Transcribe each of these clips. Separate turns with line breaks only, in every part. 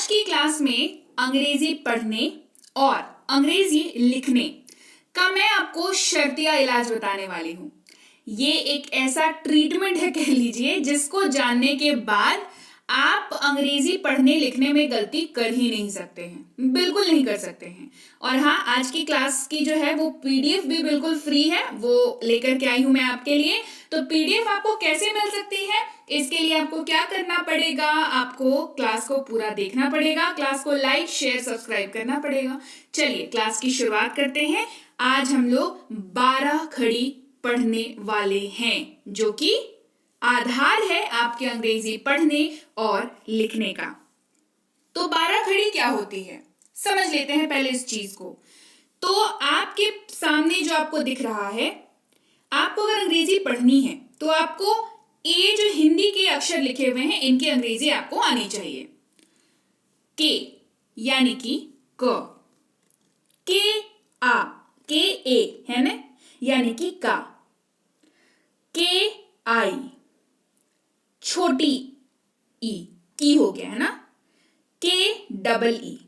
आज की क्लास में अंग्रेजी पढ़ने और अंग्रेजी लिखने का मैं आपको शर्तिया इलाज बताने वाली हूँ। ये एक ऐसा ट्रीटमेंट है कह लीजिए जिसको जानने के बाद आप अंग्रेजी पढ़ने लिखने में गलती कर ही नहीं सकते हैं, बिल्कुल नहीं कर सकते हैं। और हाँ, आज की क्लास की जो है वो पीडीएफ भी बिल्कुल फ्री है, वो लेकर के आई हूँ मैं आपके लिए। तो पीडीएफ आपको कैसे मिल सकती है, इसके लिए आपको क्या करना पड़ेगा, आपको क्लास को पूरा देखना पड़ेगा, क्लास को लाइक शेयर सब्सक्राइब करना पड़ेगा। चलिए क्लास की शुरुआत करते हैं। आज हम लोग 12 खड़ी पढ़ने वाले हैं जो कि आधार है आपके अंग्रेजी पढ़ने और लिखने का। तो 12 खड़ी क्या होती है समझ लेते हैं पहले इस चीज को। तो आपके सामने जो आपको दिख रहा है, आपको अगर अंग्रेजी पढ़नी है तो आपको ये जो हिंदी के अक्षर लिखे हुए हैं इनकी अंग्रेजी आपको आनी चाहिए। के यानी कि क, के आ, के ए है ना, यानी कि का, के आई, छोटी ई, की हो गया है ना, के डबल ई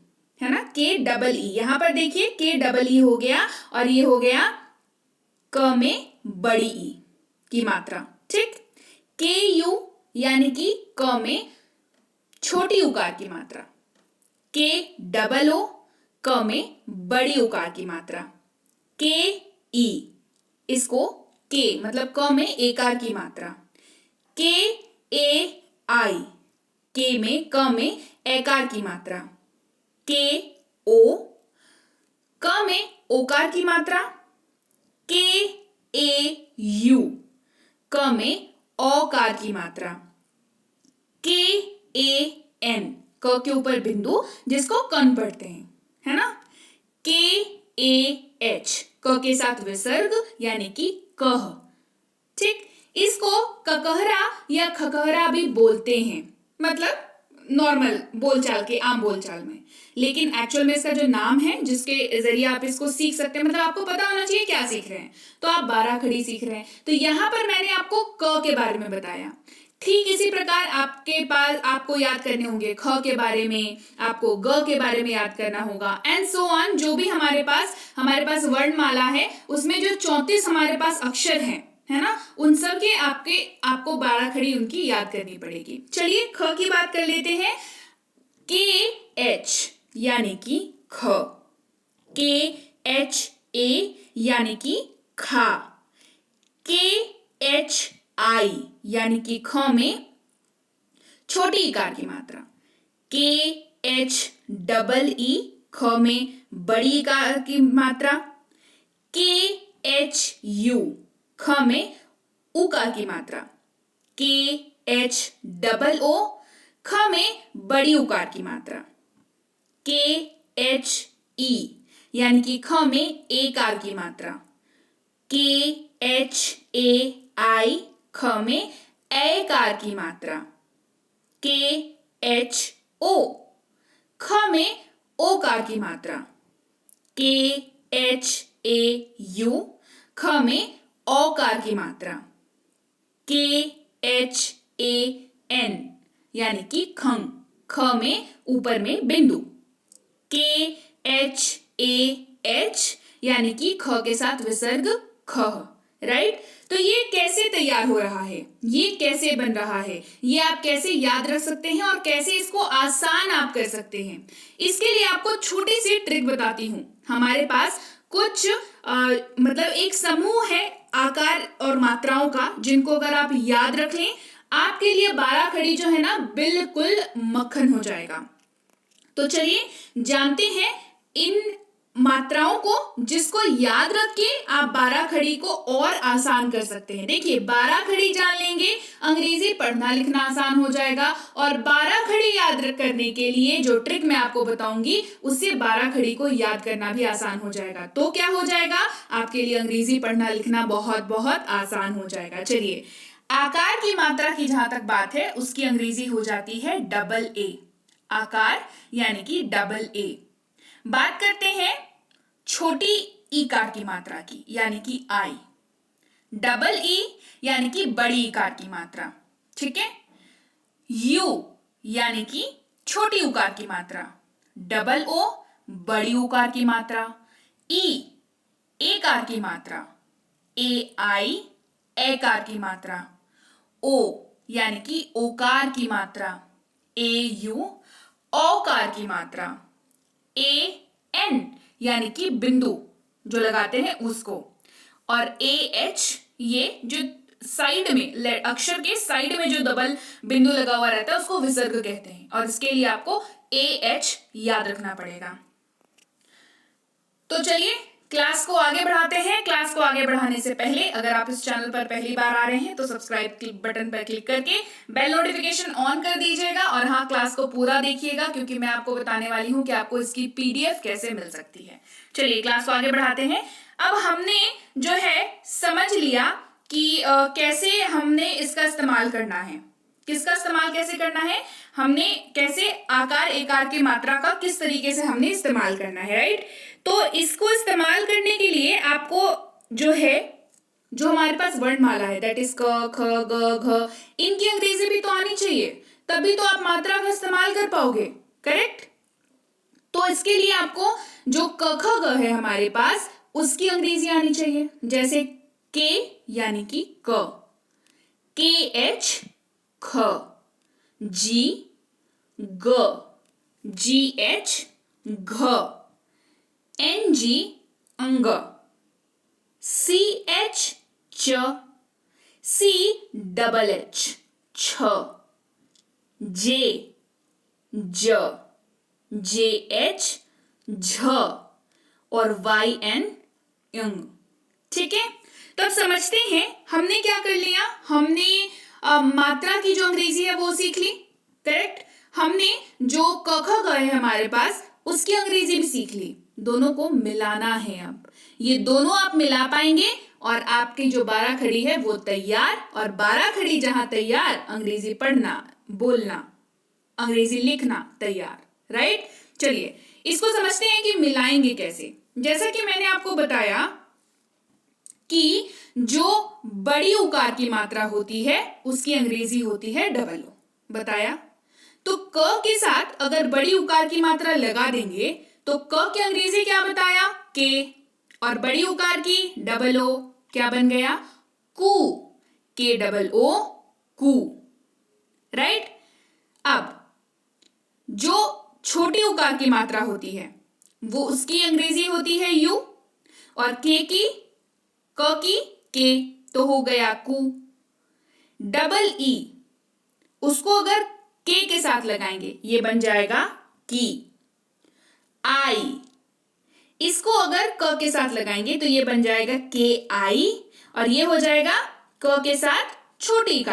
है ना, के डबल ई, यहां पर देखिए के डबल ई हो गया और ये हो गया क में बड़ी ई की मात्रा, ठीक। के यू यानी कि क में छोटी उकार की मात्रा, के डबल ओ क में बड़ी उकार की मात्रा, के ई इसको के मतलब क में एकार की मात्रा, के ए आई के में क में एकार की मात्रा, के ओ क में ओकार की मात्रा, के ए यू क में औकार की मात्रा, के ए एन क के ऊपर बिंदु जिसको कन पढ़ते हैं है ना, के ए एच क के साथ विसर्ग यानी कि कह, ठीक। इसको ककहरा या खकहरा भी बोलते हैं, मतलब नॉर्मल बोलचाल के आम बोलचाल में, लेकिन एक्चुअल में इसका जो नाम है जिसके जरिए आप इसको सीख सकते हैं, मतलब आपको पता होना चाहिए क्या सीख रहे हैं। तो आप 12 खड़ी सीख रहे हैं, तो यहां पर मैंने आपको क के बारे में बताया। ठीक इसी प्रकार आपके पास आपको याद करने होंगे ख के बारे में, आपको ग के बारे में याद करना होगा एंड सो ऑन। जो भी हमारे पास वर्णमाला है उसमें जो 34 हमारे पास अक्षर हैं है ना, उन सब के आपको 12 खड़ी उनकी याद करनी पड़ेगी। चलिए ख की बात कर लेते हैं। के एच यानी कि ख, के एच ए यानी कि खा, के एच आई यानी कि ख में छोटी इकार की मात्रा, के एच डबल ई ख में बड़ी इकार की मात्रा, के एच यू ख में उकार की मात्रा, के एच डबल ओ ख में बड़ी उकार की मात्रा, के एच ई यानी कि ख में एकार की मात्रा, के एच ए आई ख में एकार की मात्रा, के एच ओ ख में ओकार की मात्रा, के एच ए यू ख में औकार की मात्रा, के एच ए एन यानी कि खंग ख में ऊपर में बिंदु, के एच ए एच यानी कि ख के साथ विसर्ग ख, राइट। तो ये कैसे तैयार हो रहा है, ये कैसे बन रहा है, ये आप कैसे याद रख सकते हैं और कैसे इसको आसान आप कर सकते हैं, इसके लिए आपको छोटी सी ट्रिक बताती हूं। हमारे पास कुछ मतलब एक समूह है आकार और मात्राओं का, जिनको अगर आप याद रख लें आपके लिए 12 खड़ी जो है ना बिल्कुल मक्खन हो जाएगा। तो चलिए जानते हैं इन मात्राओं को, जिसको याद रख के आप 12 खड़ी को और आसान कर सकते हैं। देखिए 12 खड़ी जान लेंगे अंग्रेजी पढ़ना लिखना आसान हो जाएगा, और 12 खड़ी याद करने के लिए जो ट्रिक मैं आपको बताऊंगी उससे 12 खड़ी को याद करना भी आसान हो जाएगा। तो क्या हो जाएगा, आपके लिए अंग्रेजी पढ़ना लिखना बहुत बहुत आसान हो जाएगा। चलिए आकार की मात्रा की जहां तक बात है उसकी अंग्रेजी हो जाती है डबल ए, आकार यानी कि डबल ए। बात करते हैं छोटी ईकार की मात्रा की यानी कि आई, डबल ई यानी कि बड़ी इकार की मात्रा, ठीक है। यू यानी कि छोटी उकार की मात्रा, डबल ओ बड़ी उकार की मात्रा, ई एकार की मात्रा, ए आई एकार की मात्रा, ओ यानी कि ओकार की मात्रा, ए यू औकार की मात्रा, ए एन यानी कि बिंदु जो लगाते हैं उसको, और ए एच ये जो साइड में अक्षर के साइड में जो डबल बिंदु लगा हुआ रहता है उसको विसर्ग कहते हैं, और इसके लिए आपको ए एच याद रखना पड़ेगा। तो चलिए क्लास को आगे बढ़ाते हैं। क्लास को आगे बढ़ाने से पहले अगर आप इस चैनल पर पहली बार आ रहे हैं तो सब्सक्राइब बटन पर क्लिक करके बेल नोटिफिकेशन ऑन कर दीजिएगा, और हाँ, क्लास को पूरा देखिएगा क्योंकि मैं आपको बताने वाली हूँ कि आपको इसकी पीडीएफ कैसे मिल सकती है। चलिए क्लास को आगे बढ़ाते हैं। अब हमने जो है समझ लिया कि कैसे हमने इसका इस्तेमाल करना है, किसका इस्तेमाल कैसे करना है, हमने कैसे आकार एकार की मात्रा का किस तरीके से हमने इस्तेमाल करना है, राइट। तो इसको इस्तेमाल करने के लिए आपको जो है, जो हमारे पास वर्णमाला है दैट इज क ख ग घ, इनकी अंग्रेजी भी तो आनी चाहिए, तभी तो आप मात्रा का इस्तेमाल कर पाओगे, करेक्ट। तो इसके लिए आपको जो क ख ग है हमारे पास उसकी अंग्रेजी आनी चाहिए, जैसे के यानी कि क, के एच ख, जी ग, जी एच घ, एन जी अंग, सी एच च, सी डबल एच छ, जे ज, जे एच झ, और वाई एन यंग। ठीक है, तो अब समझते हैं हमने क्या कर लिया, हमने मात्रा की जो अंग्रेजी है वो सीख ली, करेक्ट। हमने जो क ख ग है हमारे पास उसकी अंग्रेजी भी सीख ली, दोनों को मिलाना है। अब ये दोनों आप मिला पाएंगे और आपकी जो 12 खड़ी है वो तैयार, और 12 खड़ी जहां तैयार, अंग्रेजी पढ़ना बोलना अंग्रेजी लिखना तैयार, राइट। चलिए इसको समझते हैं कि मिलाएंगे कैसे। जैसा कि मैंने आपको बताया कि जो बड़ी उकार की मात्रा होती है उसकी अंग्रेजी होती है डबल ओ, बताया। तो क के साथ अगर बड़ी उकार की मात्रा लगा देंगे तो क की अंग्रेजी क्या बताया, के, और बड़ी उकार की डबल ओ क्या बन गया, कू, के डबल ओ कू, राइट। अब जो छोटी उकार की मात्रा होती है वो उसकी अंग्रेजी होती है यू, और के की, क की के, तो हो गया कू। डबल ई उसको अगर के साथ लगाएंगे ये बन जाएगा की। आई इसको अगर क के साथ लगाएंगे तो ये बन जाएगा के आई, और ये हो जाएगा क के साथ छोटी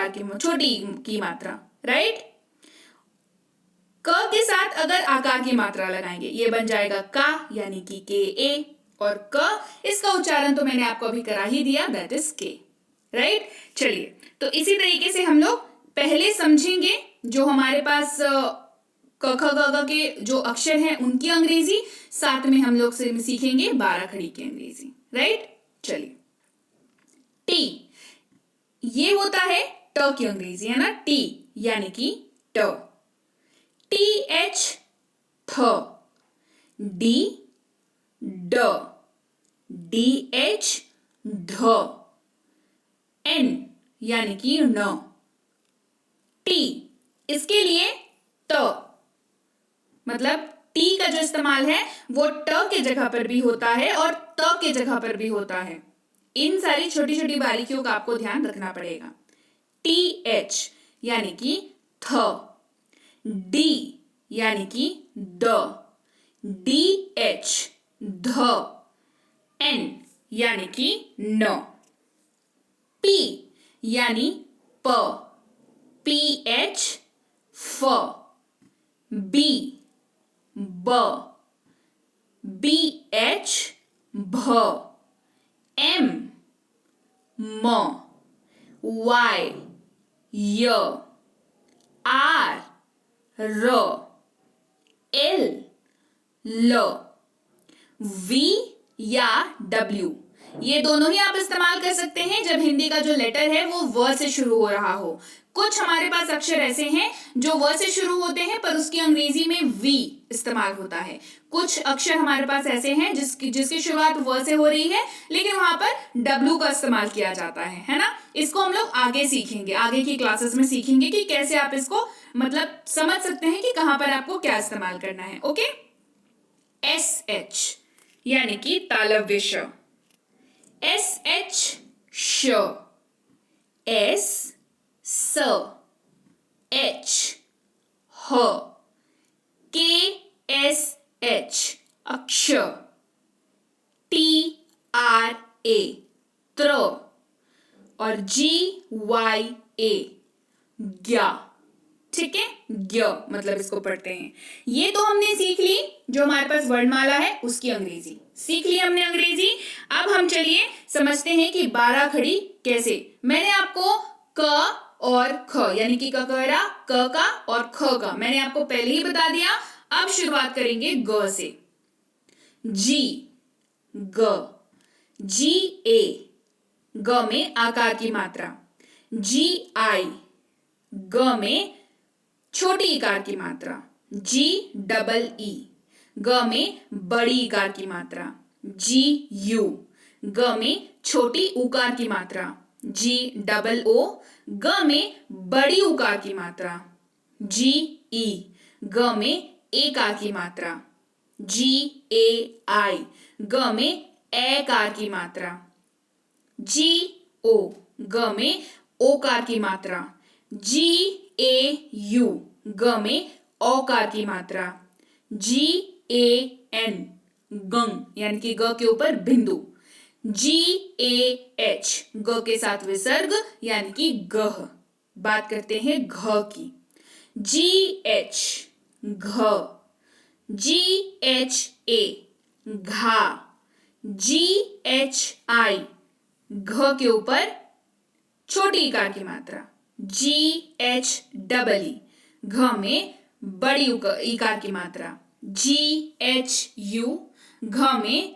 की मात्रा, राइट। क के साथ अगर आकार की मात्रा लगाएंगे ये बन जाएगा का यानी कि के ए, और क इसका उच्चारण तो मैंने आपको अभी करा ही दिया, दैट इज के, राइट। चलिए तो इसी तरीके से हम लोग पहले समझेंगे जो हमारे पास क ख ग घ के जो अक्षर हैं उनकी अंग्रेजी, साथ में हम लोग सीखेंगे 12 खड़ी की अंग्रेजी, राइट। चलिए टी, ये होता है ट की अंग्रेजी, है ना, टी यानी कि ट। टी एच थ, डी ड, डी एच ध, एन यानी कि न। टी इसके लिए त, मतलब टी का जो इस्तेमाल है वो ट के जगह पर भी होता है और त के जगह पर भी होता है। इन सारी छोटी छोटी बारीकियों का आपको ध्यान रखना पड़ेगा। टी एच यानी कि थ, डी यानी कि द, डी एच ध, एन यानी कि न। पी यानी प, पी एच फ, बी ब, बी एच भ, एम म, वाई य, आर र, एल ल, वी या डब्ल्यू, ये दोनों ही आप इस्तेमाल कर सकते हैं जब हिंदी का जो लेटर है वो व से शुरू हो रहा हो। कुछ हमारे पास अक्षर ऐसे हैं जो व से शुरू होते हैं पर उसकी अंग्रेजी में वी इस्तेमाल होता है। कुछ अक्षर हमारे पास ऐसे हैं जिसकी शुरुआत व से हो रही है लेकिन वहां पर डब्ल्यू का इस्तेमाल किया जाता है ना। इसको हम लोग आगे सीखेंगे, आगे की क्लासेस में सीखेंगे कि कैसे आप इसको मतलब समझ सकते हैं कि कहां पर आपको क्या इस्तेमाल करना है। ओके, एस एच यानी कि तालव्य श, एस एच श, एस स, एच ह, के एस एच अक्ष, टी आर ए त्र और जी वाई ए ज्ञा। ठीक है, ज्ञ मतलब इसको पढ़ते हैं। ये तो हमने सीख ली जो हमारे पास वर्णमाला है उसकी अंग्रेजी सीख ली हमने अंग्रेजी। अब हम चलिए समझते हैं कि 12 खड़ी कैसे। मैंने आपको क और ख यानी कि ककरा क का और ख का मैंने आपको पहले ही बता दिया। अब शुरुआत करेंगे ग से। जी ग, जी ए ग में आकार की मात्रा, जी आई ग में छोटी इकार की मात्रा, जी डबल ई ग में बड़ी इकार की मात्रा, जी यू ग में छोटी उकार की मात्रा, जी डबल ओ ग में बड़ी उकार की मात्रा, जी ई ग में एकार की मात्रा, जी ए आई ग में एकार की मात्रा, जी ओ ग में ओकार की मात्रा, जी ए यू ग में औकार की मात्रा, जी ए एन गंग यानी कि ग के ऊपर बिंदु, जी ए एच ग के साथ विसर्ग यानी कि गह। बात करते हैं घ की। जी एच घ, जी एच ए घा, जी एच आई घ के ऊपर छोटी इकार की मात्रा, जी एच डबल ई घ में बड़ी इकार की मात्रा, जी एच यू घ में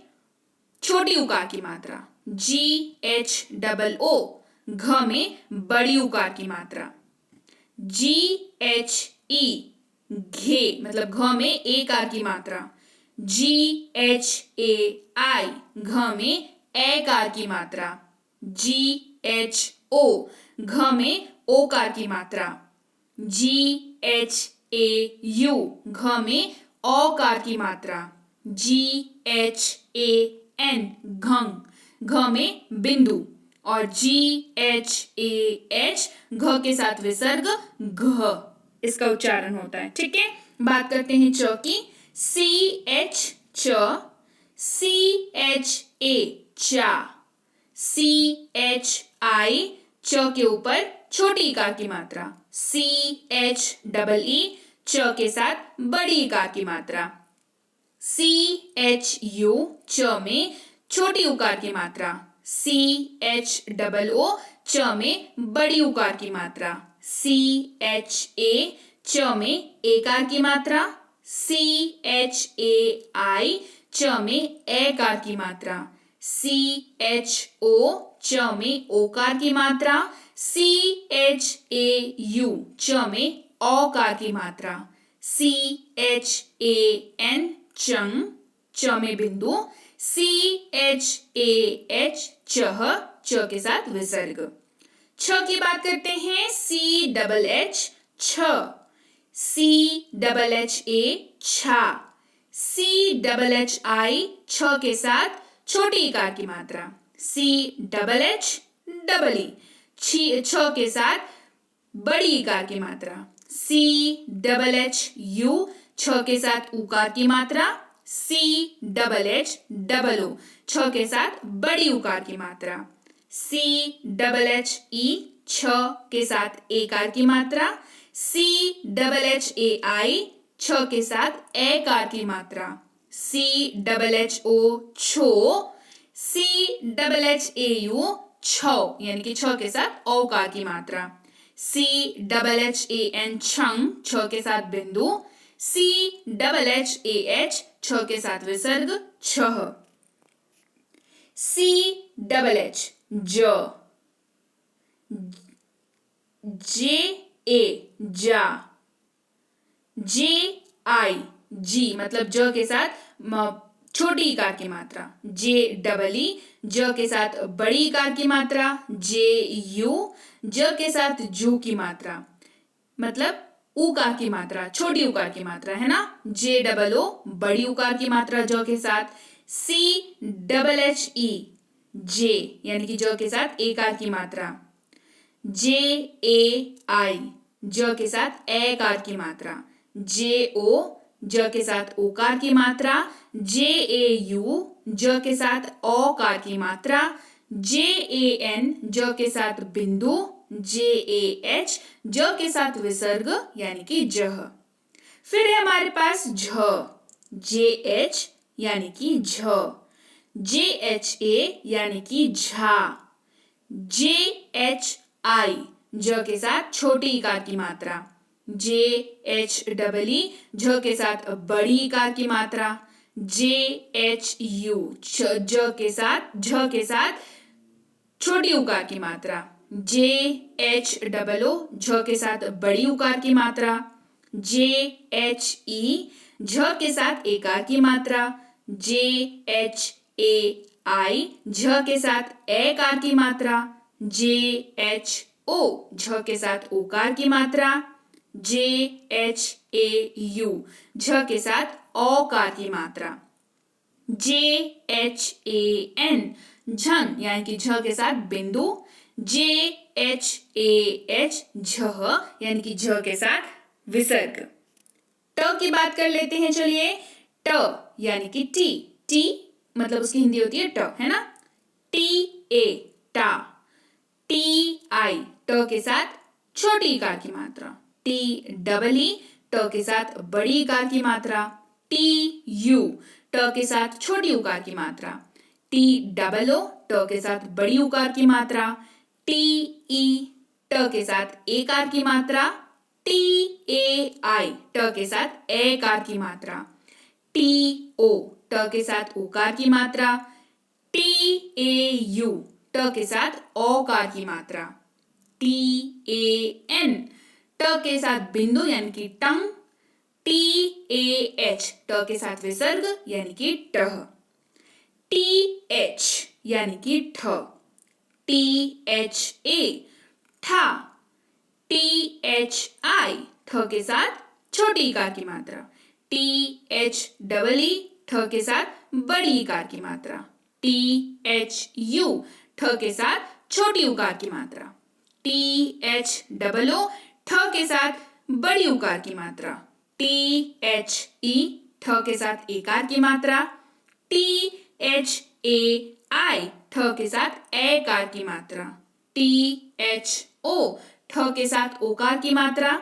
छोटी उकार की मात्रा, जी एच डबल ओ घ में बड़ी उकार की मात्रा, जी एच ई घे मतलब घ में एकार की मात्रा, जी एच ए आई घ में एकार की मात्रा, जी एच ओ घ में ओकार की मात्रा, जी एच ए यू घ में औकार की मात्रा, जी एच ए एन घंग घ में बिंदु और जी एच ए एच घ के साथ विसर्ग घ इसका उच्चारण होता है। ठीक है, बात करते हैं च की। सी एच च, सी एच ए चा, सी एच आई च के ऊपर छोटी इकार की मात्रा, सी एच डबल ई च के साथ बड़ी इकार की मात्रा, सी एच यू च में छोटी उकार की मात्रा, सी एच डबल ओ च में बड़ी उकार की मात्रा, सी एच ए च में एकार की मात्रा, सी एच ए आई च में एकार की मात्रा, सी एच ओ च में ओकार की मात्रा, सी एच ए यू च में औकार की मात्रा, सी एच ए एन चंग च में बिंदु, सी एच ए एच चह च के साथ विसर्ग। छ की बात करते हैं। सी डबल एच छ, सी डबल एच ए छा, सी डबल एच आई छ के साथ छोटी इकार की मात्रा, C double H double E छ के साथ बड़ी इकार की मात्रा, सी डबल एच यू छ के साथ उकार की मात्रा, C double H double O छ के साथ बड़ी उकार की मात्रा, सी डबल एच ई छ के साथ एकार की मात्रा, सी डबल एच ए आई छ के साथ एकार की मात्रा, सी डबल एच ओ छो, C double H A U छो यानी कि छ के साथ औकार की मात्रा, C double H A N छंग छ के साथ बिंदु, C double H A H छ के साथ विसर्ग छह, सी डबल एच ज, जे ए जा, जे आई जी मतलब ज के साथ छोटी इकार की मात्रा, जे डबल ई ज के साथ बड़ी इकार की मात्रा, जे यू ज के साथ जू की मात्रा, मतलब उकार की मात्रा, छोटी उकार की मात्रा है ना। जे डबल ओ बड़ी उकार की मात्रा ज के साथ, सी डबल एच ई जे यानी कि ज के साथ एकार की मात्रा, जे ए आई ज के साथ एकार की मात्रा, जे ओ ज के साथ ओकार की मात्रा, जे ए यू ज के साथ औकार की मात्रा, जे ए एन ज के साथ बिंदु, जे ए एच ज के साथ विसर्ग यानी कि जह। फिर है हमारे पास झ, जे एच यानी कि झ, जे एच ए यानी कि झा, जे एच आई ज के साथ छोटी इकार की मात्रा, जे एच डबल ई झ के साथ बड़ी इकार की मात्रा, जे एच यू ज के साथ छोटी उकार की मात्रा, जे एच डबल ओ झ के साथ बड़ी उकार की मात्रा, जे एच ई झ के साथ एकार की मात्रा, जे एच ए आई झ के साथ एकार की मात्रा, जे एच ओ झ के साथ ओकार की मात्रा, जे एच ए यू झ के साथ औकार की मात्रा, जे एच ए एन झन यानी कि झ के साथ बिंदु, जे एच ए एच झह यानी कि झ के साथ विसर्ग। ट की बात कर लेते हैं चलिए। ट यानी कि टी, टी मतलब उसकी हिंदी होती है ट, है ना। टी ए टा, टी आई ट के साथ छोटी इकार की मात्रा, टी डबल ई ट के साथ बड़ी इकार की मात्रा, टी यू ट के साथ छोटी उकार की मात्रा, टी डबल ओ ट के साथ बड़ी उकार की मात्रा, टी ई ट के साथ एकार की मात्रा, टी ए आई ट के साथ एकार की मात्रा, टी ओ ट के साथ ओकार की मात्रा, टी ए यू ट के साथ औकार की मात्रा, टी ए एन ट के साथ बिंदु यानी कि टंग, टी ए एच ट के साथ विसर्ग यानी कि टह, टी एच यानी कि ठ, टी एच ए ठा, टी एच आई ठ के साथ छोटी इकार की मात्रा, टी एच डबल ई ठ के साथ बड़ी इकार की मात्रा, टी एच यू ठ के साथ छोटी उकार की मात्रा, टी एच डबल ओ ठ के साथ बड़ी उकार की मात्रा, टी एच ई ठ के साथ एकार की मात्रा, टी एच ए आई ठ के साथ एकार की मात्रा, टी एच ओ ठ के साथ ओकार की मात्रा,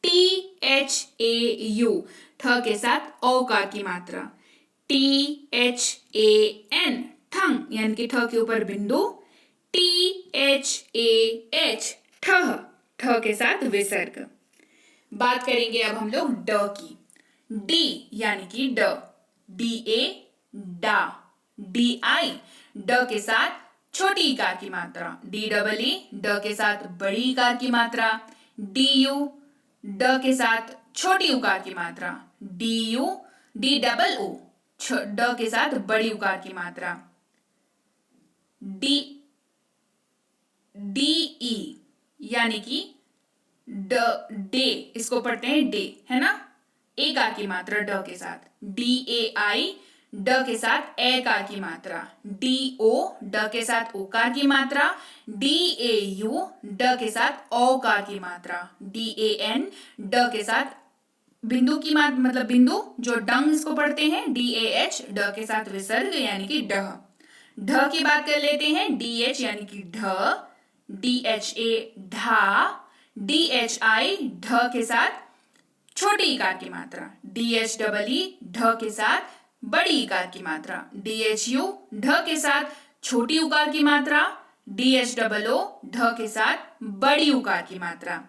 टी एच ए यू ठ के साथ औकार की मात्रा, टी एच ए एन ठंग यानी कि ठ के ऊपर बिंदु, टी एच ए एच ठह ठ के साथ विसर्ग। बात करेंगे अब हम लोग ड की। डी यानी कि ड, डी ए डा, डी आई ड के साथ छोटी इकार की मात्रा, डी डबल ई ड के साथ बड़ी इकार की मात्रा, डी यू ड के साथ छोटी उकार की मात्रा, D U D double O ड के साथ बड़ी उकार की मात्रा, डी डी ई यानी कि ड डे, इसको पढ़ते हैं डे, है ना, एकार की मात्रा ड के साथ, डी ए आई ड के साथ एकार की मात्रा, डी ओ ड के साथ ओकार की मात्रा, डी ए यू ड के साथ औकार की मात्रा, डी ए एन ड के साथ बिंदु की मात्रा मतलब बिंदु जो डंग इसको पढ़ते हैं, डी ए एच ड के साथ विसर्ग यानी कि डह। ढ की बात कर लेते हैं। डी एच यानी कि ढ, डी एच ए ढा, डी एच आई ढ के साथ छोटी इकार की मात्रा, डी एच डबल ई ढ के साथ बड़ी इकार की मात्रा, डी एच यू ढ के साथ छोटी उकार की मात्रा, डी एच डबल ओ ढ के साथ बड़ी उकार की मात्रा,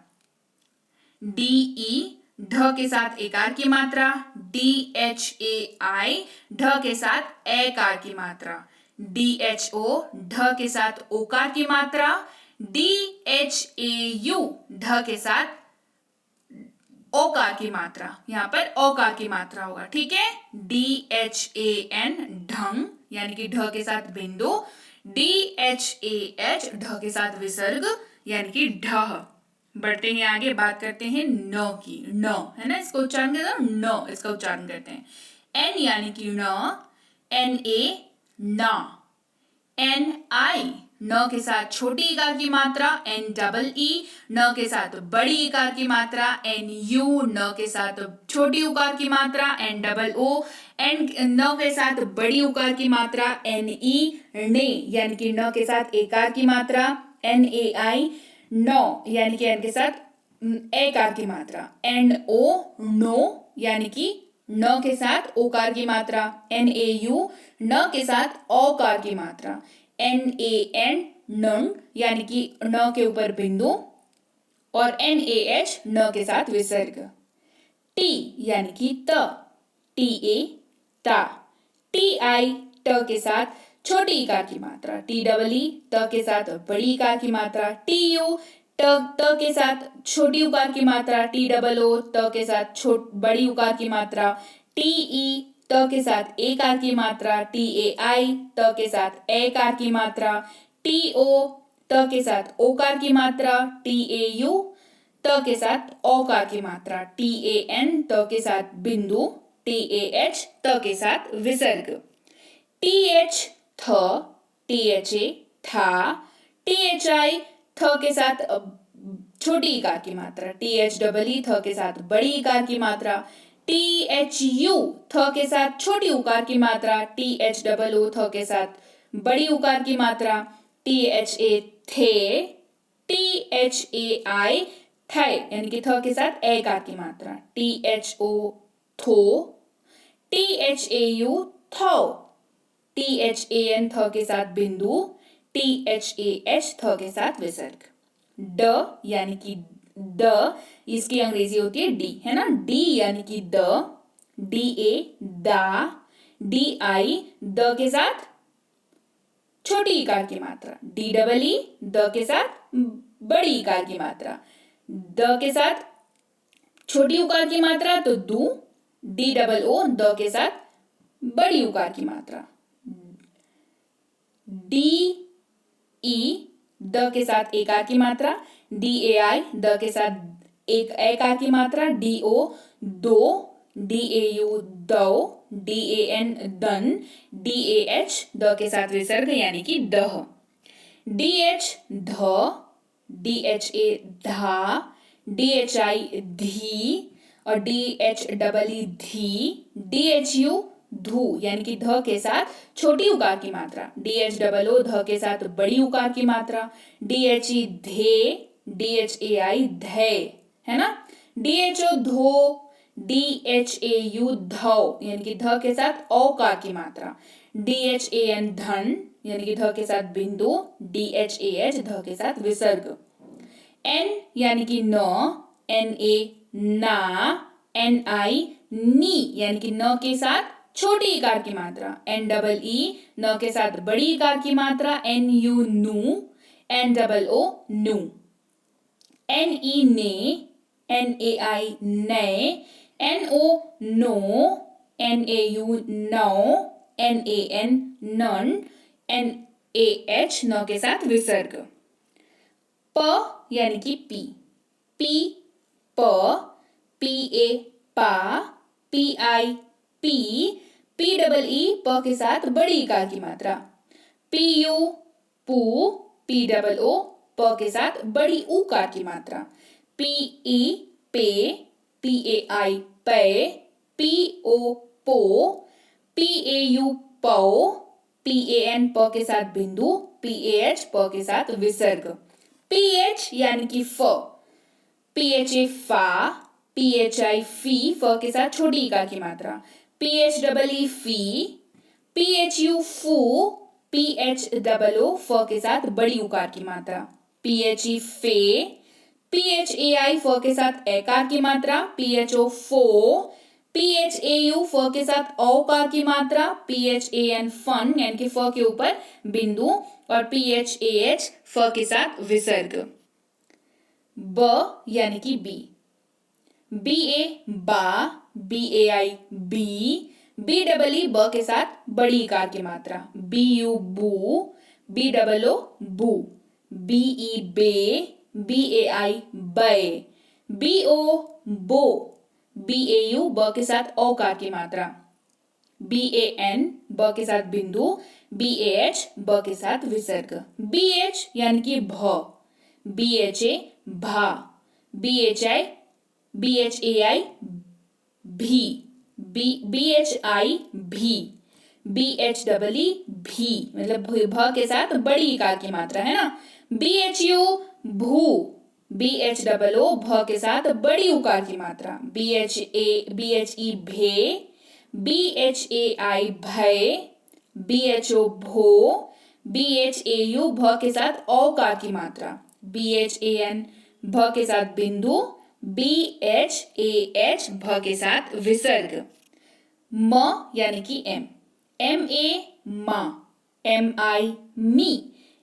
डी ई ढ के साथ एकार की मात्रा, डी एच ए आई ढ के साथ एकार की मात्रा, डी एच ओ ढ के साथ ओकार की मात्रा, DHAU ढ के साथ ओकार की मात्रा, यहां पर ओकार की मात्रा होगा, ठीक है। DHAN ढंग यानी कि ढ के साथ बिंदु, DHAH ढ के साथ विसर्ग यानी कि ढह। बढ़ते हैं आगे, बात करते हैं न की। न है ना, इसको उच्चारण करते हैं, न इसका उच्चारण करते हैं। N यानी कि न, NA ना, NI न के साथ छोटी इकार की मात्रा, NEE न के साथ बड़ी इकार की मात्रा, NU न के साथ छोटी उकार की मात्रा, NOO न के साथ बड़ी उकार की मात्रा, NE ने यानी कि न के साथ एकार की मात्रा, NAI नो यानी कि n के साथ एकार की मात्रा, NO नो यानी कि न के साथ ओकार की मात्रा, NAU न के साथ औकार की मात्रा, NAN नंग यानी कि न के ऊपर बिंदु, और NAH न के साथ विसर्ग। T यानी कि त, TA ता, TI ट के साथ छोटी इकार की मात्रा, TEE त के साथ बड़ी इकार की मात्रा, TU त के साथ छोटी उकार की मात्रा, TOO त के साथ बड़ी उकार की मात्रा, TE त के साथ एकार की मात्रा, TAI त के साथ एकार की मात्रा, TO त के साथ ओकार की मात्रा, TAU त के साथ औकार की मात्रा, TAN त के साथ बिंदु, TAH त के साथ विसर्ग। TH थ, THA था, THI थ के साथ छोटी इकार की मात्रा, THEE थ के साथ बड़ी इकार की मात्रा, THU थ के साथ छोटी उकार की मात्रा, THOO थ के साथ बड़ी उकार की मात्रा, THA थे, THAI थे यानी कि थ के साथ एकार की मात्रा, THO थो, THAU थो, THAN थ के साथ बिंदु, THAH थ के साथ विसर्ग। ड यानी कि द, इसकी अंग्रेजी होती है डी, है ना। डी यानी कि द, DA दा, DI द के साथ छोटी इकार की मात्रा, DEE द के साथ बड़ी इकार की मात्रा, द के साथ छोटी उकार की मात्रा तो दू, DOO द के साथ बड़ी उकार की मात्रा, DE द के साथ एकार की मात्रा, DAI द के साथ एक एकार की मात्रा, DO दो, DAU दो, DAN दन, DAH द के साथ विसर्ग यानी कि दह, DH ध, DHA धा, DHI धी और DHEE धी, DHU धू यानी कि ध के साथ छोटी उकार की मात्रा, DHOO ध के साथ बड़ी उकार की मात्रा, DHE धे, DHAI धे, है ना। DHO धो, DHAU धौ यानी कि ध के साथ औकार की मात्रा, DHAN धन यानी कि ध के साथ बिंदु, DHAH ध के साथ विसर्ग। N यानी कि न, NA ना, NI नी यानी कि न के साथ छोटी इकार की मात्रा, NEE न के साथ बड़ी इकार की मात्रा, NU नू, NOO नू, NE ने, NAI नए, NO नो, NAU नौ, NAN नन, NAH न के साथ विसर्ग। प यानी कि पी, P प, PA पा, PI पी, PEE प के साथ बड़ी इकार की मात्रा, PU पू, POO प के साथ बड़ी उकार की मात्रा, PE पे, PAI पे, PO पो, PAU पौ, PAN प के साथ बिंदु, PAH प के साथ विसर्ग। PH यानी कि फ, PHA फा, PHI फी फ के साथ छोटी इकार की मात्रा, PHEE फी, PHU फू, PHOO फ के साथ बड़ी उकार की मात्रा, PHE फे, PHAI फ के साथ एकार की मात्रा, PHO फो, PHAU फ के साथ औकार की मात्रा, PHAN फन यानी कि फ के ऊपर बिंदु, और PHAH फ के साथ विसर्ग। ब यानी कि बी, BA बा, BAI बी, BEE ब के साथ बड़ी इकार की मात्रा, BU बू, BOO बू, BE bay, BAI bay, BO बो, BAU ब के साथ औकार की मात्रा, BAN ब के साथ बिंदु, BAH ब के साथ विसर्ग। BH यानी कि भ, BHA भा, BHAI भी, BHI भी, BHEE भी, मतलब भ के साथ बड़ी इकार की मात्रा है ना। BHU भू, BHOO भ के साथ बड़ी उकार की मात्रा, BHE भे, BHAI भय, BHO भो, BHAU भ के साथ औकार की मात्रा, BHAN भ के साथ बिंदु, BHAH भ के साथ विसर्ग। म यानी कि M, MA मा, MI मी,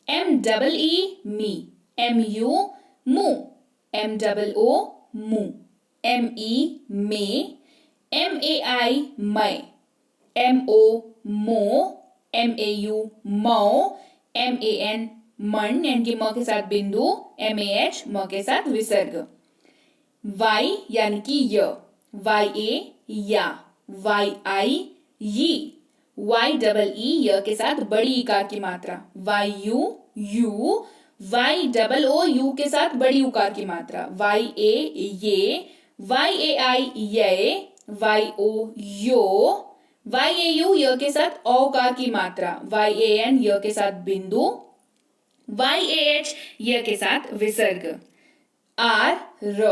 MEE मी, MU मु, MOO मु, ME मे, MAI मै, MO मो, MAU मौ, MAN मन यानी कि म के साथ बिंदु, MAH म के साथ विसर्ग। Y यानी कि य, YA या, YI यी, YEE य के साथ बड़ी इकार की मात्रा, YU यू, YOO यू के साथ बड़ी उकार की मात्रा, YA ये, YAI ये, YO यो, YAU य के साथ औकार की मात्रा, YAN य के साथ बिंदु, YAH य के साथ विसर्ग। R र,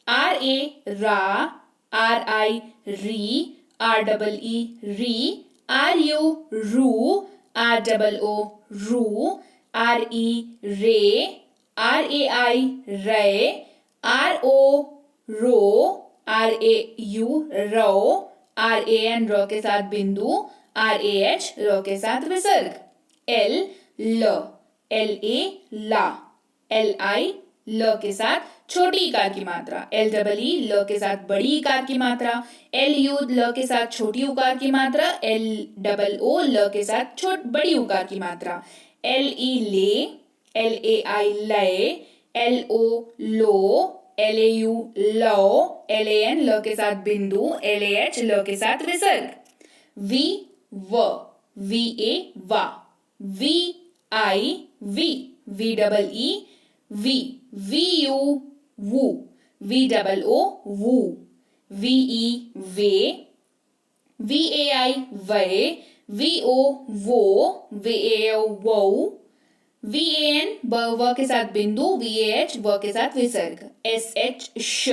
RA रा, RI री, REE री, RU रू, ROO रू, RE रे, RAI रे, RO रो, RAU रो, RAN र के साथ बिंदु, RAH र के साथ विसर्ग। L ल, LA ला, LI ल के साथ छोटी इकार की मात्रा, LEE ल के साथ बड़ी इकार की मात्रा, LU ल के साथ छोटी उकार की मात्रा, LOO ल के साथ बड़ी उकार की मात्रा, LE ले, LAI लय, LO लो, LAU लो, LAN ल के साथ बिंदु, LAH ल के साथ विसर्ग। V व, VA वा, VI वी, VEE वी, VU वू, VOO वू, VE वे, VAI वै, VO वो, VAO वो, VAN व के साथ बिंदु, VAH व के साथ विसर्ग। SH श,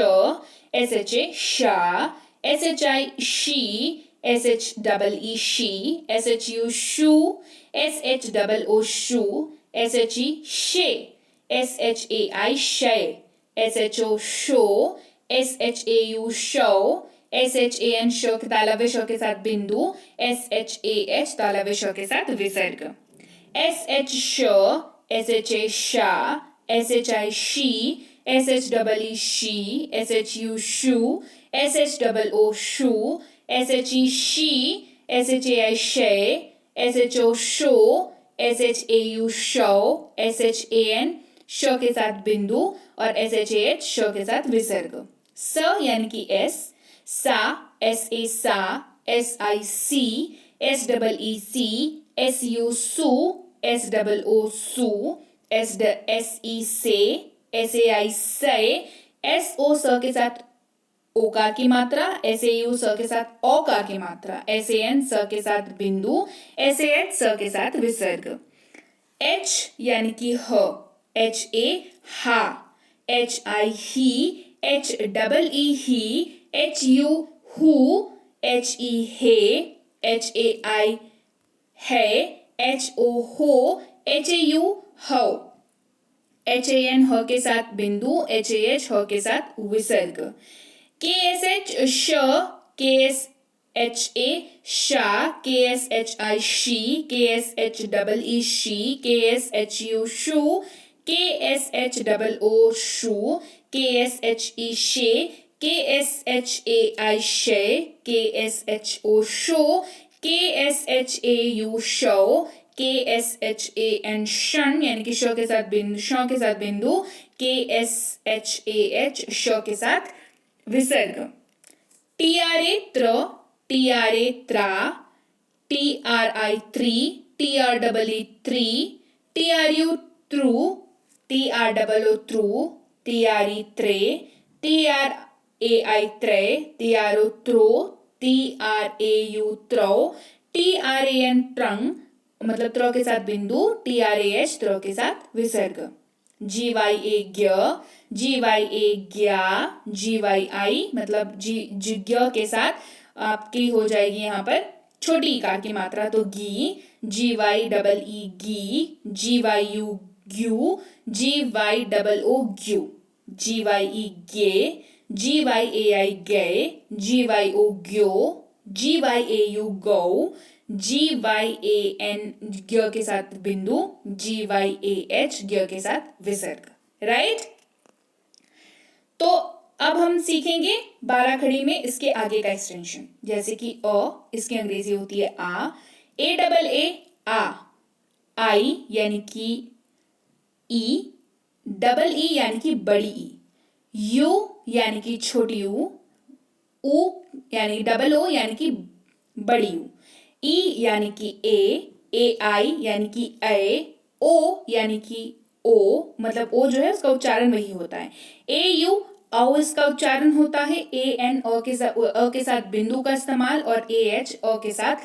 SHA शा, SHI she, SHEE she, SHU shoe, SHOO shoe, SHE शे, SHAI शय, SHO show, SHAU show, SHAN श तालव्य श के साथ बिंदु, SHAH तालव्य श के साथ विसर्ग। SH श, SHA शा, SHI she, SHEE she, SHU shoe, SHOO shoe, SHE she, SHAI शय, SHO show, SHAU show, SHAN श के साथ बिंदु और SHAH श के साथ विसर्ग। स यानी कि S, सा, SA सा, SI सी, SEEC, SU सू, SOO सू, SE से, SAI से, SO स के साथ ओकार की मात्रा, SAU स के साथ औकार की मात्रा, SAN स के साथ बिंदु, SAH स के साथ विसर्ग। H यानी कि ह, HA हा, HI ही, HEE ही, HU हु, HE हे, HAI है, HO हो, HAU हौ, HAN ह के साथ बिंदु, HAH ह के साथ विसर्ग। KSH श, KSHA शा, KSHI she, KSHEE she, KSHU shoe, KSHOO shoe, KSHE शे, KSHAI शे, KSHO show, KSHAU show, KSHAN शन यानी कि शो के साथ बिंदु, KSHAH शो के साथ विसर्ग। TRA त्र, TRA त्रा, TRI त्री, TREE त्री, TRU true, TROO true, TRE त्रे, TRAI त्रे, TRO throw, TRAU throw, TRAN ट्रंग मतलब त्रो के साथ बिंदु, TRAH त्रो के साथ विसर्ग। GYA ग्य, GYA ग्या, GYI मतलब जिज्ञ के साथ आपकी हो जाएगी यहाँ पर छोटी इकार की मात्रा तो गी, GYEE गी, GYU Gue, GYOO Gue, GYE गे, GYAI गए, GYO ग्यो, GYAU गौ, GYAN ग्य के साथ बिंदु, GYAH ग्य के साथ विसर्ग। राइट? तो अब हम सीखेंगे 12 खड़ी में इसके आगे का एक्सटेंशन, जैसे कि इसकी अंग्रेजी होती है आ, AA आ, आई यानी कि ई, EE यानी कि बड़ी ई, यू यानी कि छोटी यू, ऊ यानी OO यानी कि बड़ी यू, ई यानी कि AI यानी कि ए, ओ यानी कि ओ मतलब ओ जो है उसका उच्चारण वही होता है, AU औ इसका उच्चारण होता है, AN अ के साथ बिंदु का इस्तेमाल और AH अ के साथ